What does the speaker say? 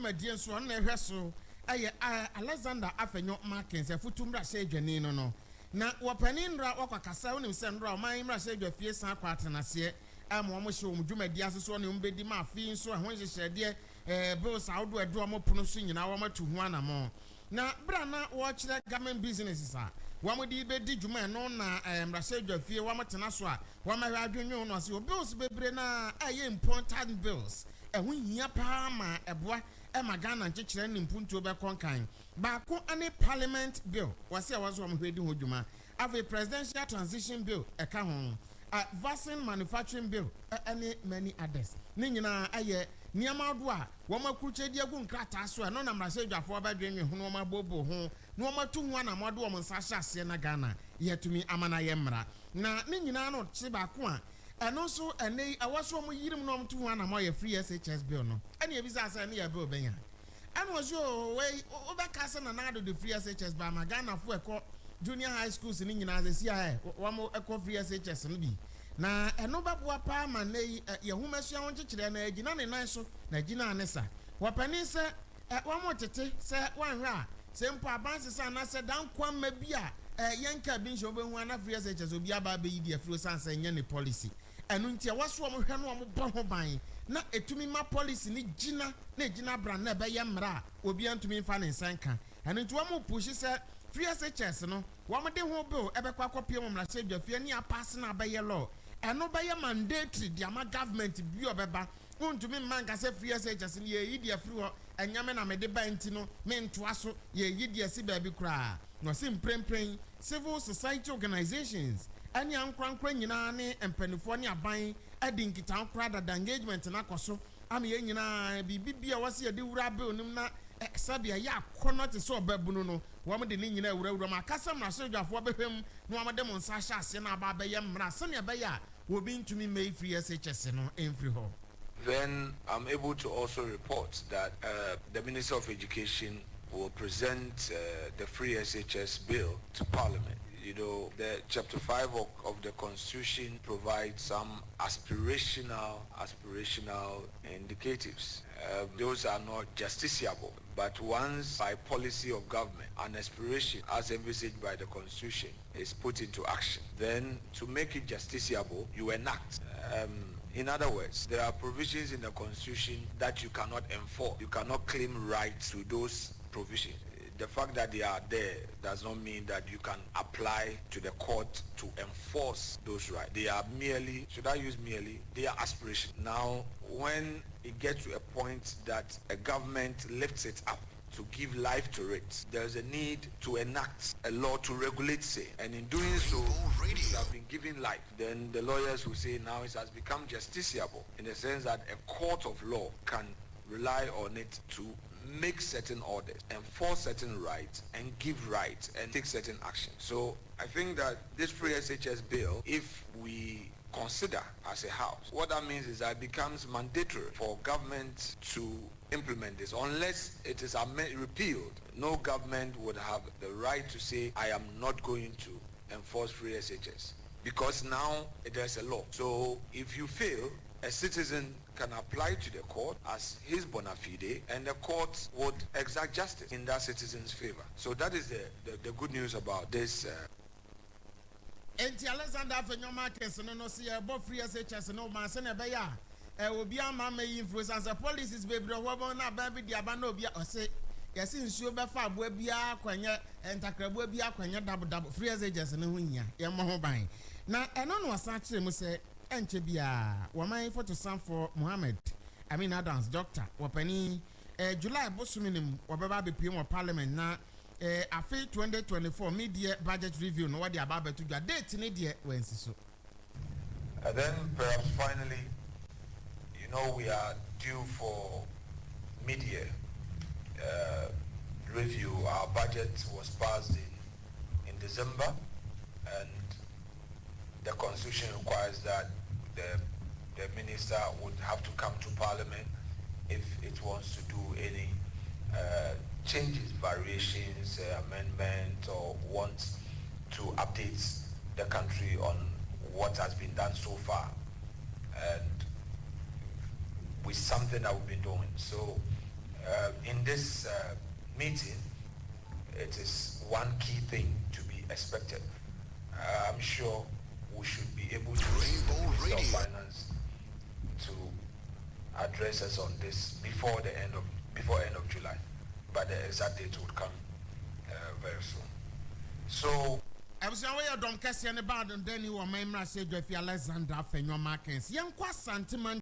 dwumadi nso on na ehwe so aye Alexander Afenyo Markins efutumra se dwane no na wopanin ra wakakasa wonim se ndra oman mra se dwafie san kwatenase ama omo hye om dwumadi asoso ne ombedi ma afi nso ho hyehyede bills awdo edo omo pono so nyina wo matu ho anamo na bra na wo kire government businesses a wo di bedi dwuma no na mra se dwafie wo motena so a wo ma hwa adwenwe no ase bills bebre na aye important bills ehun hia pa ma eboa ema Ghana nchekire ne mpuntuo be konkan baako ane parliament bill wase awazo am hwedi hodwuma ave presidential transition bill eka ho vaccine manufacturing bill and many others ni nyina aye niama do a wo makuchedi agu nkrata so no na mrase dwafo abadwenwe ho no mabobo ho no matu ho na modo om nsa hyase na Ghana yetumi amana ye mra na ni nyina no chi baako a eno so ene awaso mo yirim no mtu ho na mo ye free SHS bill no ene ebisa asa ne ya bill benya eno so we obeka se na na do the free SHS ba ma Ghana fo eko junior high schools ni nyina ze sia wa mo eko free SHS no bi na eno beboa pa ma nei ye humasu ya wonkyekire na agina ne nan so na agina anesa wapani se wa mo tete se wanhwe a se mpo abanse sa na se dan kwa ma bi a yenka bi nso be hu ana free SHS obi aba be yidi afro sansa nye ne policy enu ntia waso mo hwe no mo bɔ ho ban na etumi ma policy ni gina na gina brand na be ye mra obi antumi fa ne nsanka enu ntia mo push se free SHS no wo mo de ho bill ebe kwa kopie mo mra se dwafie ni apass na be ye law eno be ye mandatory di ama government bi obeba untumi manka se free SHS ni ye yidi afro ho enyame na me de ba nti no me ntoa so ye yidi asi ba bi kra no sim prempren civil society organizations ani ankwankwa nyina ne empanifo ne aban adi nkita nkra da engagement na koso am ye nyina bibia wase ye de wura bill nim na sabia ya kono te so babunu no wo mo de ne nyina wura ma kasa ma so dwafo behwem no wo mo de mo nsa hye ase na aba be ye mra se ne be ya wo bi ntumi me free SHS no enfri ho. Then I'm able to also report that the Minister of Education will present the free SHS bill to Parliament. You know, the chapter 5 of the Constitution provides some aspirational indicatives. Those are not justiciable, but once by policy of government, an aspiration as envisaged by the Constitution is put into action, then to make it justiciable, you enact. In other words, there are provisions in the Constitution that you cannot enforce. You cannot claim rights to those provisions. The fact that they are there does not mean that you can apply to the court to enforce those rights. They are merely, should I use merely? They are aspirations. Now, when it gets to a point that a government lifts it up to give life to it, there's a need to enact a law to regulate, say, and in doing so, it has been given life. Then the lawyers will say now it has become justiciable in the sense that a court of law can rely on it to make certain orders, enforce certain rights, and give rights and take certain actions. So I think that this free SHS bill, if we consider as a house, what that means is that it becomes mandatory for government to implement this. Unless it is repealed, no government would have the right to say, I am not going to enforce free SHS, because now there's a law. So if you fail, a citizen can apply to the court as his bona fide, and the court would exact justice in that citizen's favor. So that is the good news about this. Enti Alexander Afenyo Markins no see about free SHS no man se na be ya obi ama ma influence as policies bebre wo na ba bi dia ba na obi o se yesi nsuo be fa abo bia kwanye entakrabo bia kwanye dabo free SHS no hunya ye mo ho ban na eno no asa kire mu se enche bia wo man photo sam for Mohammed Adams doctor wopani July bosuminim wo be ba be pm parliament na afi 2024 media budget review no what the about to date ni de wensi so. And then perhaps finally, you know, we are due for media review. Our budget was passed in December, and the Constitution requires that the minister would have to come to Parliament if it wants to do any changes, variations, amendment, or wants to update the country on what has been done so far, and with something that we've been doing. So in this meeting, it is one key thing to be expected. I'm sure we should be able to see the Minister of Finance to address us on this before end of July, but the exact date would come very soon. So I was away of Don Cassian about and then you were my message if you Alexander Fenyo Markins. Young Qua Santiman